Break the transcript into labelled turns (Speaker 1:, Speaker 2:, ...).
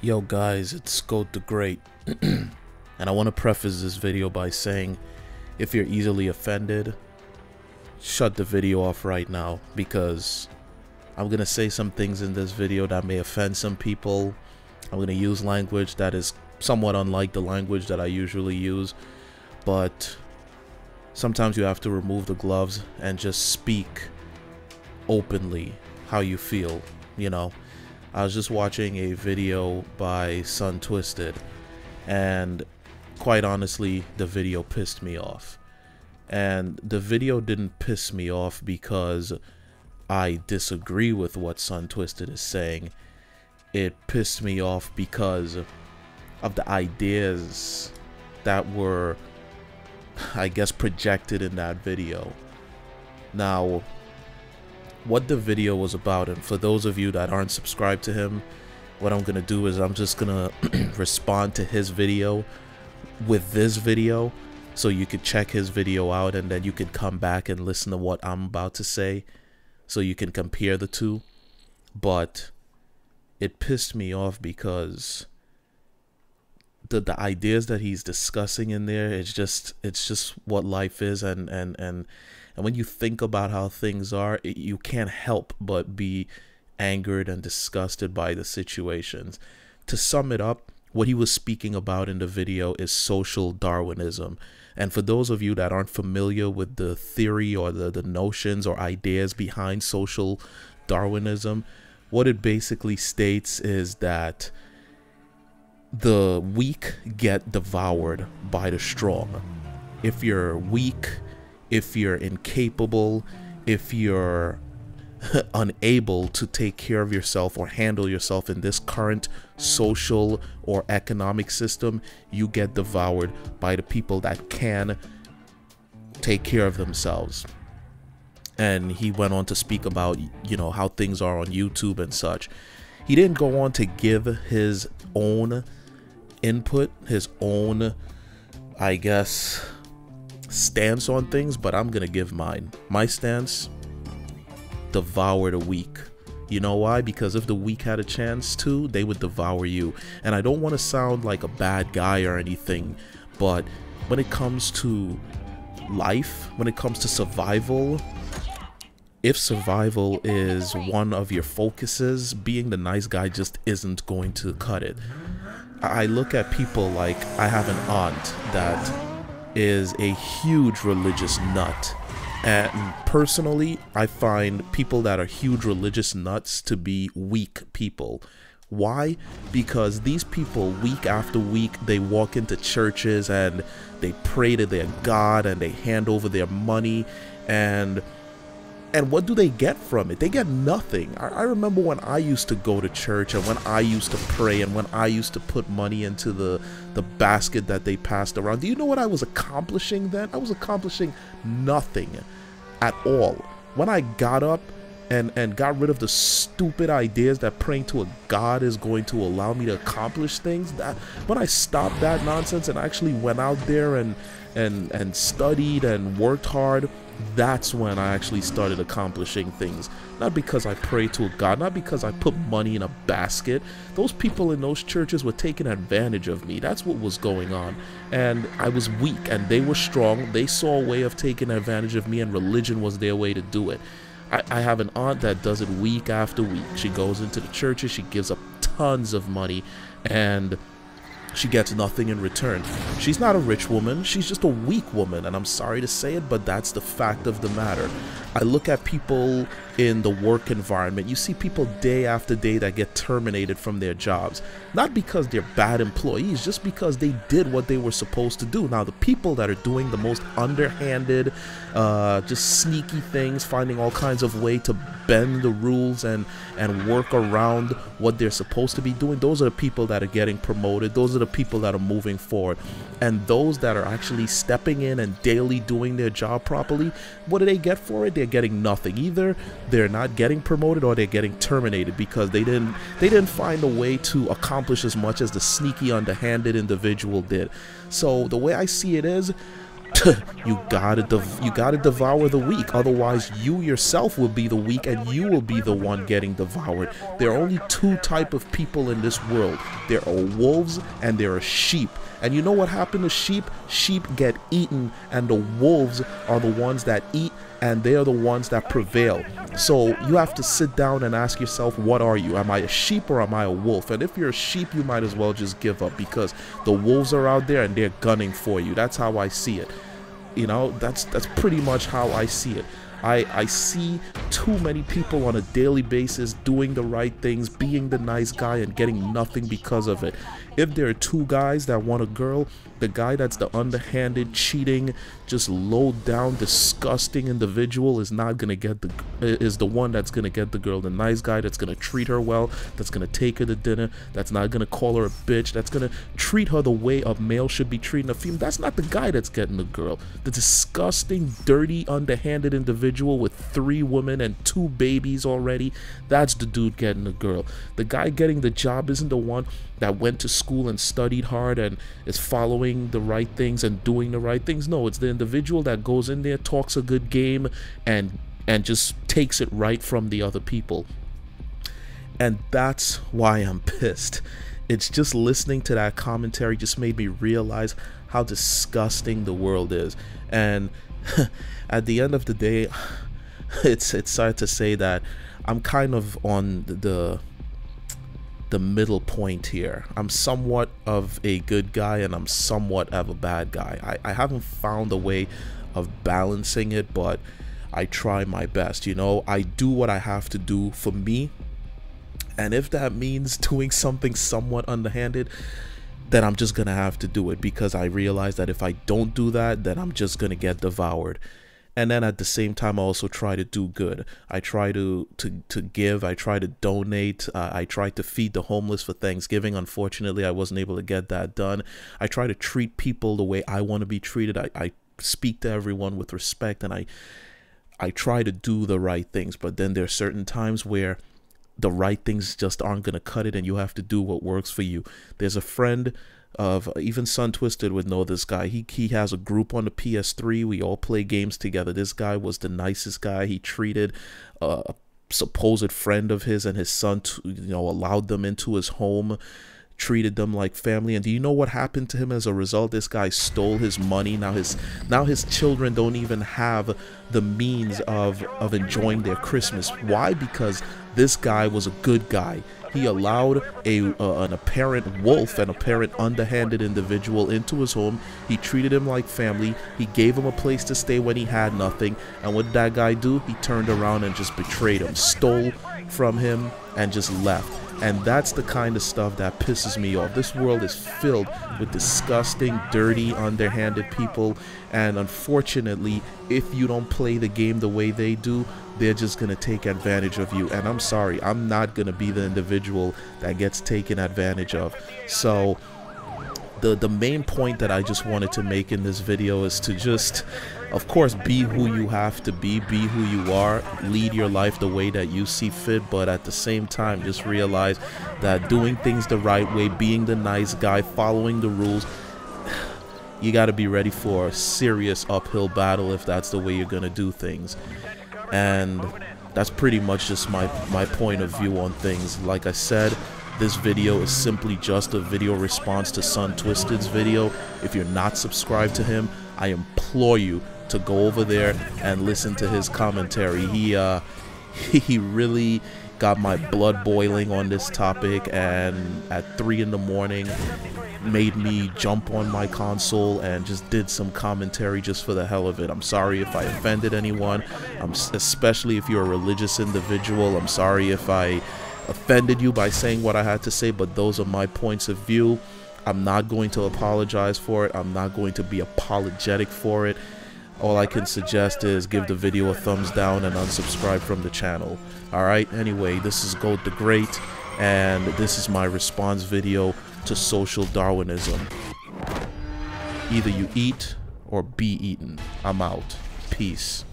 Speaker 1: Yo guys, it's Goat the Great, and I want to preface this video by saying, if you're easily offended, shut the video off right now, because I'm going to say some things in this video that may offend some people. I'm going to use language that is somewhat unlike the language that I usually use, but sometimes you have to remove the gloves and just speak openly how you feel, you know. I was just watching a video by Sun Twisted, and quite honestly, the video pissed me off. And the video didn't piss me off because I disagree with what Sun Twisted is saying. It pissed me off because of the ideas that were, I guess, projected in that video. Now, what the video was about, and for those of you that aren't subscribed to him, what I'm gonna do is I'm just gonna respond to his video with this video, so you could check his video out, and then you can come back and listen to what I'm about to say, so you can compare the two. But it pissed me off because the ideas that he's discussing in there, it's just what life is, and when you think about how things are, you can't help but be angered and disgusted by the situations. To sum it up, what he was speaking about in the video is social Darwinism. And for those of you that aren't familiar with the theory or the notions or ideas behind social Darwinism, what it basically states is that the weak get devoured by the strong. If you're weak, if you're incapable, if you're unable to take care of yourself or handle yourself in this current social or economic system, you get devoured by the people that can take care of themselves. And he went on to speak about, you know, how things are on YouTube and such. He didn't go on to give his own input, his own, I guess, stance on things, but I'm gonna give mine. My stance: devour the weak. You know why? Because if the weak had a chance to, they would devour you. And I don't want to sound like a bad guy or anything, but when it comes to life, when it comes to survival, if survival is one of your focuses, being the nice guy just isn't going to cut it. I look at people like, I have an aunt that is a huge religious nut, and personally I find people that are huge religious nuts to be weak people. Why? Because these people, week after week, they walk into churches and they pray to their God and they hand over their money, and what do they get from it? They get nothing. I remember when I used to go to church, and when I used to pray, and when I used to put money into the basket that they passed around. Do you know what I was accomplishing then? I was accomplishing nothing at all. When I got up and got rid of the stupid ideas that praying to a God is going to allow me to accomplish things, that when I stopped that nonsense and actually went out there and studied and worked hard, that's when I actually started accomplishing things. Not because I prayed to a God, not because I put money in a basket. Those people in those churches were taking advantage of me. That's what was going on. And I was weak and they were strong. They saw a way of taking advantage of me, and religion was their way to do it. I have an aunt that does it week after week. She goes into the churches, she gives up tons of money, and she gets nothing in return. She's not a rich woman, she's just a weak woman, and I'm sorry to say it, but that's the fact of the matter. I look at people in the work environment. You see people day after day that get terminated from their jobs, not because they're bad employees, just because they did what they were supposed to do. Now, the people that are doing the most underhanded, just sneaky things, finding all kinds of way to bend the rules and work around what they're supposed to be doing, those are the people that are getting promoted. Those are the people that are moving forward. And those that are actually stepping in and daily doing their job properly, what do they get for it? They're getting nothing. Either they're not getting promoted or they're getting terminated because they didn't find a way to accomplish as much as the sneaky, underhanded individual did. So the way I see it is, you gotta devour the weak, otherwise you yourself will be the weak and you will be the one getting devoured. There are only two type of people in this world. There are wolves and there are sheep. And you know what happened to sheep? Sheep get eaten, and the wolves are the ones that eat, and they're the ones that prevail. So you have to sit down and ask yourself, what are you? Am I a sheep or am I a wolf? And if you're a sheep, you might as well just give up, because the wolves are out there and they're gunning for you. That's how I see it. You know, that's pretty much how I see it. I see too many people on a daily basis doing the right things, being the nice guy, and getting nothing because of it. If there are two guys that want a girl, the guy that's the underhanded, cheating, just low down, disgusting individual is not gonna get the one that's gonna get the girl. The nice guy that's gonna treat her well, that's gonna take her to dinner, that's not gonna call her a bitch, that's gonna treat her the way a male should be treating a female. That's not the guy that's getting the girl. The disgusting, dirty, underhanded individual with 3 women and 2 babies already, that's the dude getting the girl. The guy getting the job isn't the one that went to school and studied hard and is following the right things and doing the right things. No, it's the individual that goes in there, talks a good game, and just takes it right from the other people. And that's why I'm pissed. It's just listening to that commentary just made me realize how disgusting the world is. And at the end of the day, it's sad to say that I'm kind of on the middle point here. I'm somewhat of a good guy and I'm somewhat of a bad guy. I haven't found a way of balancing it, but I try my best. You know, I do what I have to do for me, and if that means doing something somewhat underhanded, then I'm just gonna have to do it, because I realize that if I don't do that, then I'm just gonna get devoured. And then at the same time, I also try to do good. I try to give. I try to donate. I try to feed the homeless for Thanksgiving. Unfortunately, I wasn't able to get that done. I try to treat people the way I want to be treated. I speak to everyone with respect, and I try to do the right things. But then there are certain times where the right things just aren't going to cut it, and you have to do what works for you. There's a friend of, even Son Twisted would know this guy. He has a group on the PS3. We all play games together. This guy was the nicest guy. He treated a supposed friend of his and his son, allowed them into his home, treated them like family. And do you know what happened to him as a result? This guy stole his money. Now his children don't even have the means of enjoying their Christmas. Why? Because this guy was a good guy. He allowed an apparent wolf, an apparent underhanded individual into his home. He treated him like family. He gave him a place to stay when he had nothing. And what did that guy do? He turned around and just betrayed him, stole from him, and just left. And that's the kind of stuff that pisses me off. This world is filled with disgusting, dirty, underhanded people. And unfortunately, if you don't play the game the way they do, they're just going to take advantage of you. And I'm sorry, I'm not going to be the individual that gets taken advantage of. So the main point that I just wanted to make in this video is to just, of course, be who you have to be who you are, lead your life the way that you see fit, but at the same time, just realize that doing things the right way, being the nice guy, following the rules, you got to be ready for a serious uphill battle if that's the way you're going to do things. And that's pretty much just my point of view on things. Like I said, this video is simply just a video response to Son Twisted's video. If you're not subscribed to him, I implore you to go over there and listen to his commentary. He really got my blood boiling on this topic, and at 3 in the morning made me jump on my console and just did some commentary just for the hell of it. I'm sorry if I offended anyone, especially if you're a religious individual. I'm sorry if I offended you by saying what I had to say, but those are my points of view. I'm not going to apologize for it. I'm not going to be apologetic for it. All I can suggest is give the video a thumbs down and unsubscribe from the channel. Alright, anyway, this is Goat the Great, and this is my response video to social Darwinism. Either you eat or be eaten. I'm out. Peace.